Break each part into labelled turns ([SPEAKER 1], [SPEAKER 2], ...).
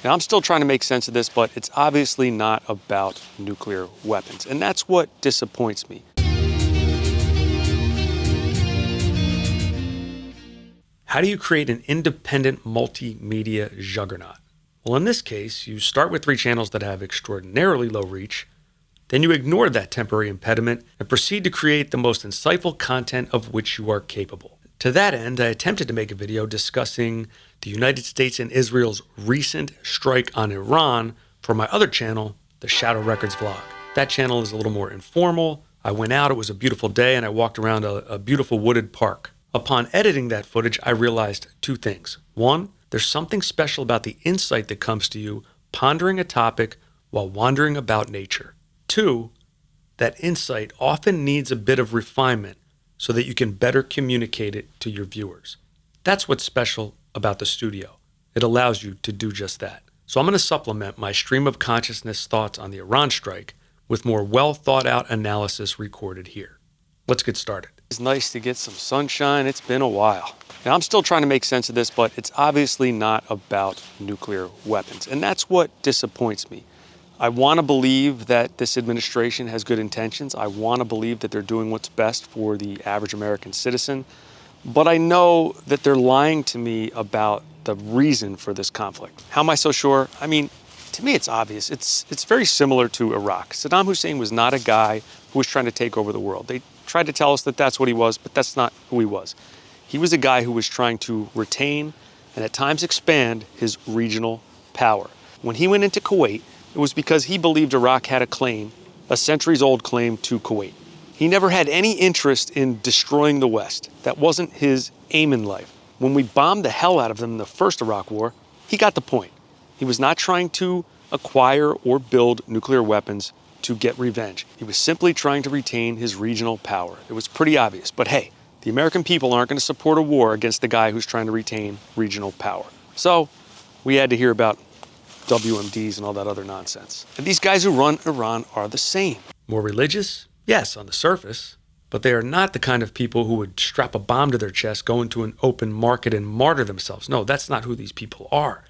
[SPEAKER 1] Now, I'm still trying to make sense of this, but it's obviously not about nuclear weapons. And that's what disappoints me. How do you create an independent multimedia juggernaut? Well, in this case, you start with 3 channels that have extraordinarily low reach, then you ignore that temporary impediment and proceed to create the most insightful content of which you are capable. To that end, I attempted to make a video discussing the United States and Israel's recent strike on Iran for my other channel, the Shadow Wreckardz vlog. That channel is a little more informal. I went out, it was a beautiful day, and I walked around a beautiful wooded park. Upon editing that footage, I realized 2 things. 1, there's something special about the insight that comes to you pondering a topic while wandering about nature. 2, that insight often needs a bit of refinement so that you can better communicate it to your viewers. That's what's special about the studio. It allows you to do just that. So I'm going to supplement my stream of consciousness thoughts on the Iran strike with more well thought out analysis recorded here. Let's get started. It's nice to get some sunshine. It's been a while. Now, I'm still trying to make sense of this, but it's obviously not about nuclear weapons. And that's what disappoints me. I want to believe that this administration has good intentions. I want to believe that they're doing what's best for the average American citizen. But I know that they're lying to me about the reason for this conflict. How am I so sure? I mean, to me, it's obvious. It's very similar to Iraq. Saddam Hussein was not a guy who was trying to take over the world. They tried to tell us that that's what he was, but that's not who he was. He was a guy who was trying to retain and at times expand his regional power. When he went into Kuwait, it was because he believed Iraq had a claim, a centuries-old claim to Kuwait. He never had any interest in destroying the West. That wasn't his aim in life. When we bombed the hell out of them in the first Iraq war, he got the point. He was not trying to acquire or build nuclear weapons to get revenge. He was simply trying to retain his regional power. It was pretty obvious. But hey, the American people aren't going to support a war against the guy who's trying to retain regional power. So we had to hear about WMDs and all that other nonsense. And these guys who run Iran are the same. More religious? Yes, on the surface. But they are not the kind of people who would strap a bomb to their chest, go into an open market and martyr themselves. No, that's not who these people are.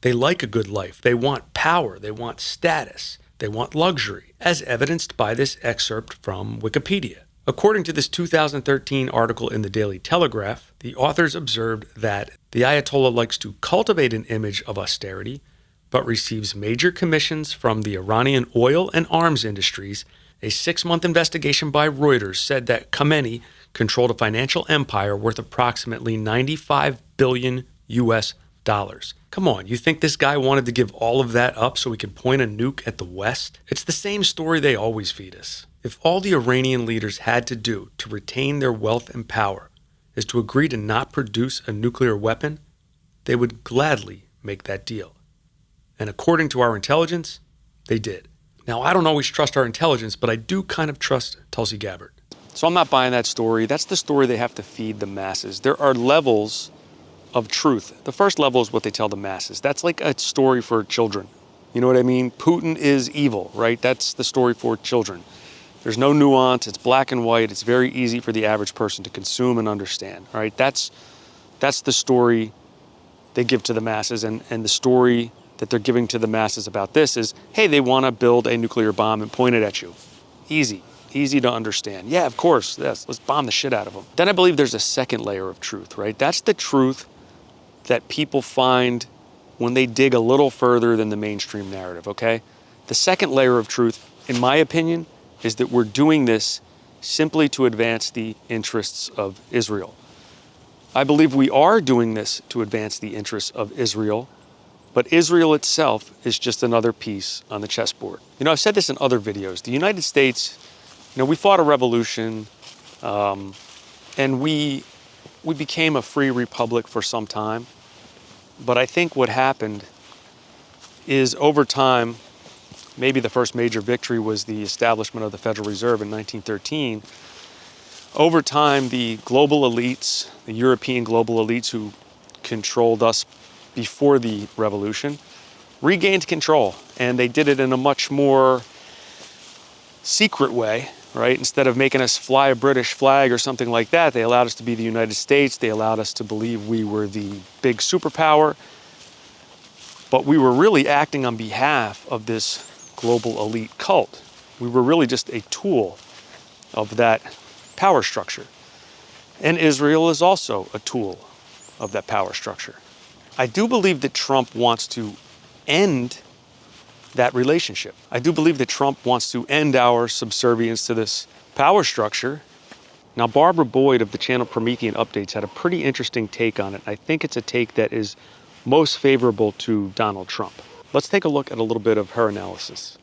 [SPEAKER 1] They like a good life. They want power. They want status. They want luxury, as evidenced by this excerpt from Wikipedia. According to this 2013 article in the Daily Telegraph, the authors observed that the Ayatollah likes to cultivate an image of austerity, but receives major commissions from the Iranian oil and arms industries. A 6-month investigation by Reuters said that Khamenei controlled a financial empire worth approximately $95 billion US. Come on, you think this guy wanted to give all of that up so he could point a nuke at the West? It's the same story they always feed us. If all the Iranian leaders had to do to retain their wealth and power is to agree to not produce a nuclear weapon, they would gladly make that deal. And according to our intelligence, they did. Now, I don't always trust our intelligence, but I do kind of trust Tulsi Gabbard. So I'm not buying that story. That's the story they have to feed the masses. There are levels of truth. The first level is what they tell the masses. That's like a story for children. You know what I mean? Putin is evil, right? That's the story for children. There's no nuance. It's black and white. It's very easy for the average person to consume and understand, right? That's the story they give to the masses, and the story that they're giving to the masses about this is, hey, they want to build a nuclear bomb and point it at you. Easy to understand. Yeah, of course, yes, let's bomb the shit out of them. Then I believe there's a second layer of truth, right? That's the truth that people find when they dig a little further than the mainstream narrative, okay? The second layer of truth, in my opinion, is that we're doing this simply to advance the interests of Israel. I believe we are doing this to advance the interests of Israel, but Israel itself is just another piece on the chessboard. You know, I've said this in other videos. The United States, you know, we fought a revolution, and we became a free republic for some time. But I think what happened is over time, maybe the first major victory was the establishment of the Federal Reserve in 1913. Over time, the global elites, the European global elites who controlled us before the revolution, regained control. And they did it in a much more secret way, right? Instead of making us fly a British flag or something like that, they allowed us to be the United States. They allowed us to believe we were the big superpower. But we were really acting on behalf of this global elite cult. We were really just a tool of that power structure. And Israel is also a tool of that power structure. I do believe that Trump wants to end that relationship. I do believe that Trump wants to end our subservience to this power structure. Now, Barbara Boyd of the channel Promethean Updates had a pretty interesting take on it. I think it's a take that is most favorable to Donald Trump. Let's take a look at a little bit of her analysis.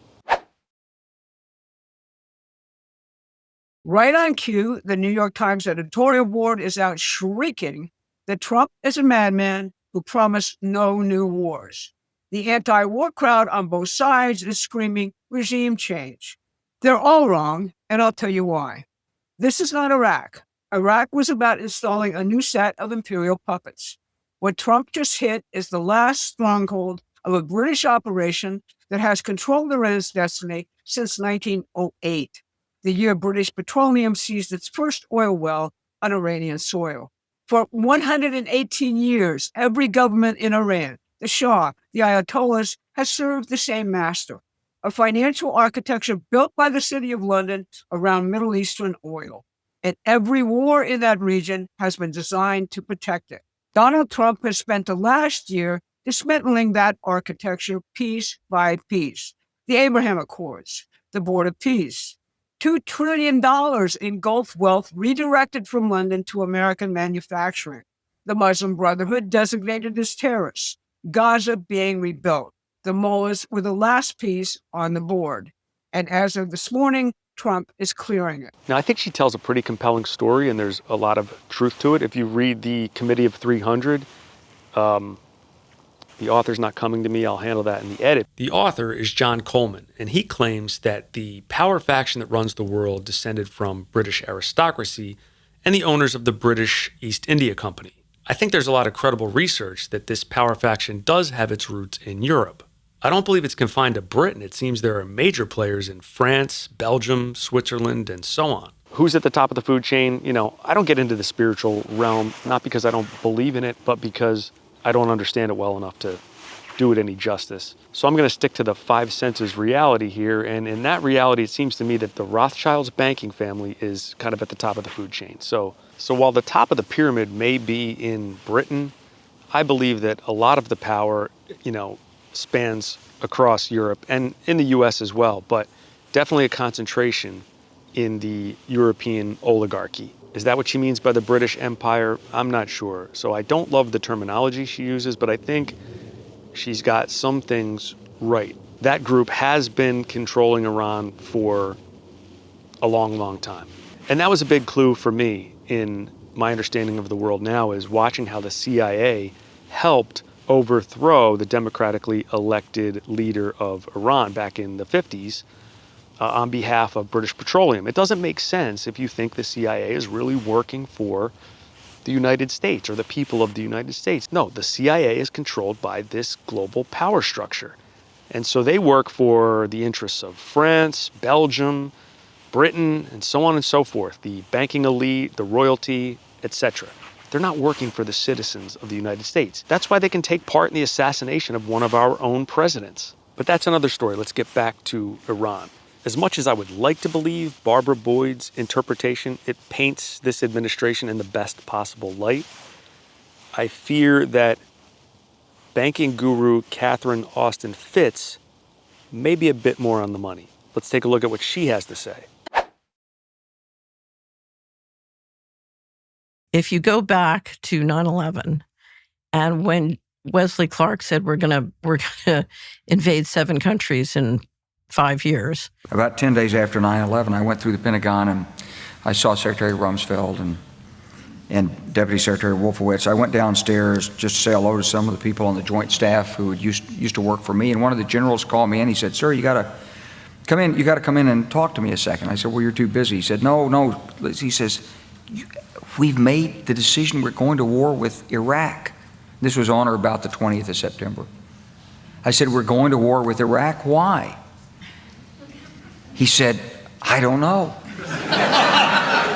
[SPEAKER 2] Right on cue, the New York Times editorial board is out shrieking that Trump is a madman who promised no new wars. The anti-war crowd on both sides is screaming regime change. They're all wrong, and I'll tell you why. This is not Iraq. Iraq was about installing a new set of imperial puppets. What Trump just hit is the last stronghold of a British operation that has controlled Iran's destiny since 1908. The year British Petroleum seized its first oil well on Iranian soil. For 118 years, every government in Iran, the Shah, the Ayatollahs, has served the same master, a financial architecture built by the City of London around Middle Eastern oil. And every war in that region has been designed to protect it. Donald Trump has spent the last year dismantling that architecture piece by piece. The Abraham Accords, the Board of Peace, $2 trillion in Gulf wealth redirected from London to American manufacturing. The Muslim Brotherhood designated as terrorists. Gaza being rebuilt. The mullahs were the last piece on the board. And as of this morning, Trump is clearing it.
[SPEAKER 1] Now, I think she tells a pretty compelling story, and there's a lot of truth to it. If you read the Committee of 300, the author's not coming to me, I'll handle that in the edit. The author is John Coleman, and he claims that the power faction that runs the world descended from British aristocracy and the owners of the British East India Company. I think there's a lot of credible research that this power faction does have its roots in Europe. I don't believe it's confined to Britain. It seems there are major players in France, Belgium, Switzerland, and so on. Who's at the top of the food chain? You know, I don't get into the spiritual realm, not because I don't believe in it, but because I don't understand it well enough to do it any justice. So I'm going to stick to the five senses reality here. And in that reality, it seems to me that the Rothschilds banking family is kind of at the top of the food chain. So while the top of the pyramid may be in Britain, I believe that a lot of the power, spans across Europe and in the US as well, but definitely a concentration in the European oligarchy. Is that what she means by the British Empire? I'm not sure. So I don't love the terminology she uses, but I think she's got some things right. That group has been controlling Iran for a long, long time. And that was a big clue for me in my understanding of the world now, is watching how the CIA helped overthrow the democratically elected leader of Iran back in the 50s on behalf of British Petroleum. It doesn't make sense if you think the CIA is really working for the United States or the people of the United States. No, the CIA is controlled by this global power structure. And so they work for the interests of France, Belgium, Britain, and so on and so forth, the banking elite, the royalty, etc. They're not working for the citizens of the United States. That's why they can take part in the assassination of one of our own presidents. But that's another story. Let's get back to Iran. As much as I would like to believe Barbara Boyd's interpretation, it paints this administration in the best possible light. I fear that banking guru Catherine Austin Fitts may be a bit more on the money. Let's take a look at what she has to say.
[SPEAKER 3] If you go back to 9/11, and when Wesley Clark said we're gonna invade 7 countries in 5 years.
[SPEAKER 4] About 10 days after 9/11, I went through the Pentagon and I saw Secretary Rumsfeld and Deputy Secretary Wolfowitz. I went downstairs just to say hello to some of the people on the Joint Staff who used to work for me. And one of the generals called me in. He said, "Sir, you got to come in. You got to come in and talk to me a second." I said, "Well, you're too busy." He said, "No." He says, "We've made the decision. We're going to war with Iraq." This was on or about the 20th of September. I said, "We're going to war with Iraq. Why?" He said, "I don't know."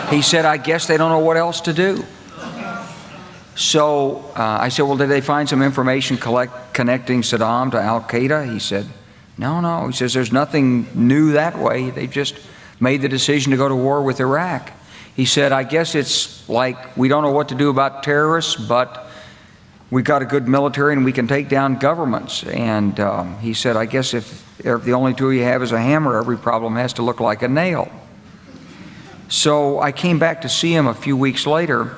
[SPEAKER 4] He said, "I guess they don't know what else to do." So I said, well, did they find some information connecting Saddam to Al-Qaeda? He said, no. He says, there's nothing new that way. They just made the decision to go to war with Iraq. He said, I guess it's like we don't know what to do about terrorists, but we got a good military and we can take down governments. And he said, I guess if the only tool you have is a hammer, every problem has to look like a nail. So I came back to see him a few weeks later,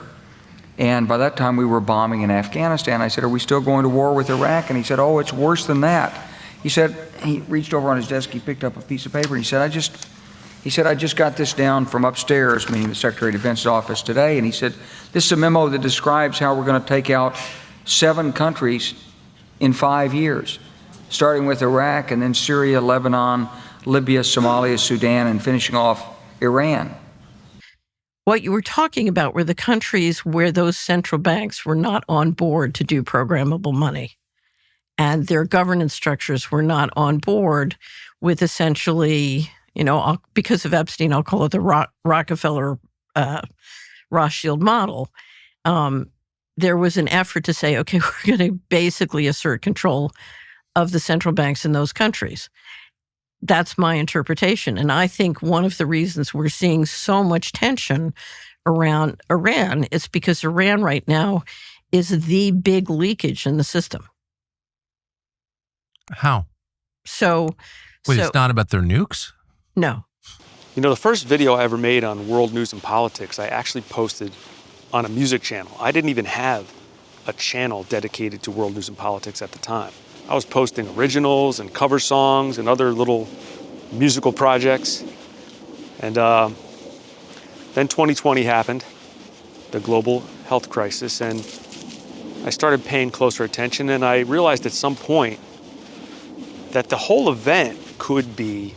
[SPEAKER 4] and by that time we were bombing in Afghanistan. I said, are we still going to war with Iraq? And he said, oh, it's worse than that. He said, he reached over on his desk, he picked up a piece of paper, and he said, I just got this down from upstairs, meaning the Secretary of Defense's office today, and he said, this is a memo that describes how we're going to take out 7 countries in 5 years, starting with Iraq and then Syria, Lebanon, Libya, Somalia, Sudan, and finishing off Iran.
[SPEAKER 3] What you were talking about were the countries where those central banks were not on board to do programmable money. And their governance structures were not on board with essentially, because of Epstein, I'll call it the Rockefeller Rothschild model. There was an effort to say, okay, we're going to basically assert control of the central banks in those countries. That's my interpretation. And I think one of the reasons we're seeing so much tension around Iran is because Iran right now is the big leakage in the system.
[SPEAKER 5] How?
[SPEAKER 3] So
[SPEAKER 5] it's not about their nukes?
[SPEAKER 3] No.
[SPEAKER 1] The first video I ever made on world news and politics, I actually posted on a music channel. I didn't even have a channel dedicated to world news and politics at the time. I was posting originals and cover songs and other little musical projects. And then 2020 happened, the global health crisis, and I started paying closer attention, and I realized at some point that the whole event could be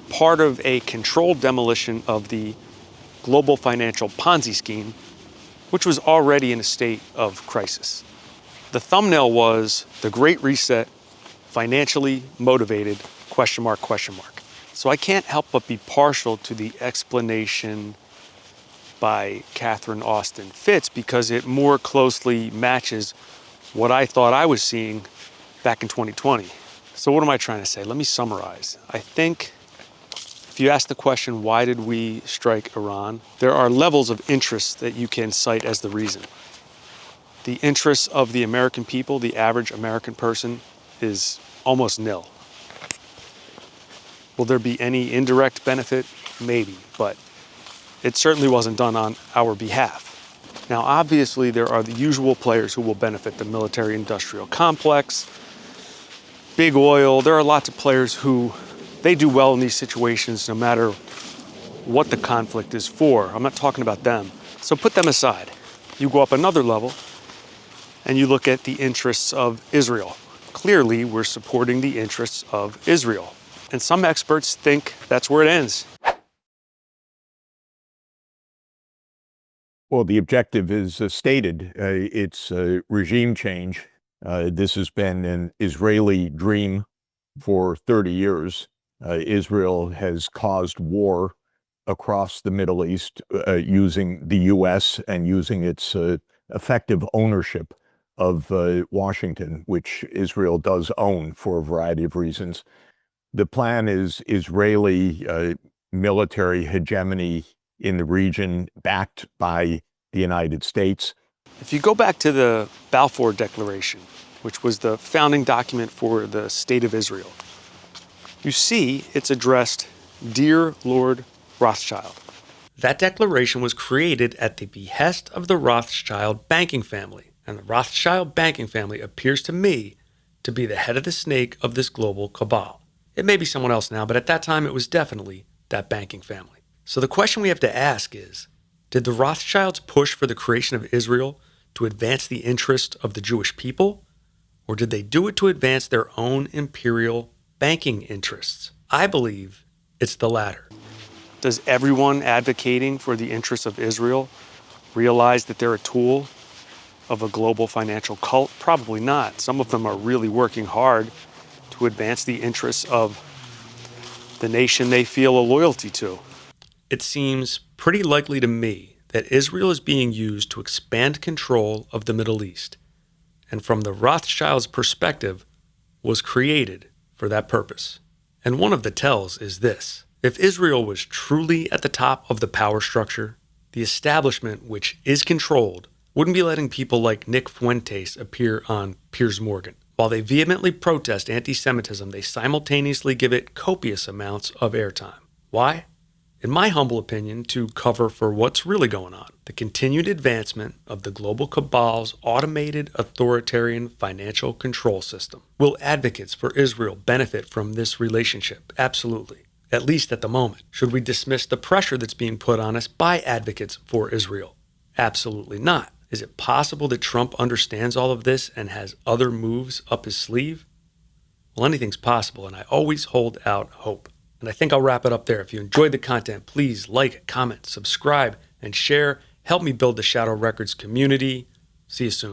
[SPEAKER 1] part of a controlled demolition of the global financial Ponzi scheme, which was already in a state of crisis. The thumbnail was the Great Reset, financially motivated, ? So I can't help but be partial to the explanation by Catherine Austin Fitts because it more closely matches what I thought I was seeing back in 2020. So what am I trying to say? Let me summarize. I think if you ask the question, why did we strike Iran? There are levels of interest that you can cite as the reason. The interests of the American people, the average American person, is almost nil. Will there be any indirect benefit? Maybe, but it certainly wasn't done on our behalf. Now, obviously, there are the usual players who will benefit: the military-industrial complex, big oil. There are lots of players who they do well in these situations no matter what the conflict is for. I'm not talking about them. So put them aside. You go up another level and you look at the interests of Israel. Clearly, we're supporting the interests of Israel. And some experts think that's where it ends.
[SPEAKER 6] Well, the objective is stated. It's regime change. This has been an Israeli dream for 30 years. Israel has caused war across the Middle East using the U.S. and using its effective ownership of Washington, which Israel does own for a variety of reasons. The plan is Israeli military hegemony in the region backed by the United States.
[SPEAKER 1] If you go back to the Balfour Declaration, which was the founding document for the State of Israel, you see it's addressed, "Dear Lord Rothschild." That declaration was created at the behest of the Rothschild banking family, and the Rothschild banking family appears to me to be the head of the snake of this global cabal. It may be someone else now, but at that time it was definitely that banking family. So the question we have to ask is, did the Rothschilds push for the creation of Israel to advance the interest of the Jewish people, or did they do it to advance their own imperial banking interests? I believe it's the latter. Does everyone advocating for the interests of Israel realize that they're a tool of a global financial cult? Probably not. Some of them are really working hard to advance the interests of the nation they feel a loyalty to. It seems pretty likely to me that Israel is being used to expand control of the Middle East, and from the Rothschilds' perspective, was created for that purpose. And one of the tells is this: if Israel was truly at the top of the power structure, the establishment which is controlled wouldn't be letting people like Nick Fuentes appear on Piers Morgan. While they vehemently protest anti-Semitism, they simultaneously give it copious amounts of airtime. Why? In my humble opinion, to cover for what's really going on: the continued advancement of the global cabal's automated authoritarian financial control system. Will advocates for Israel benefit from this relationship? Absolutely. At least at the moment. Should we dismiss the pressure that's being put on us by advocates for Israel? Absolutely not. Is it possible that Trump understands all of this and has other moves up his sleeve? Well, anything's possible, and I always hold out hope. And I think I'll wrap it up there. If you enjoyed the content, please like, comment, subscribe, and share. Help me build the Shadow Wreckardz community. See you soon.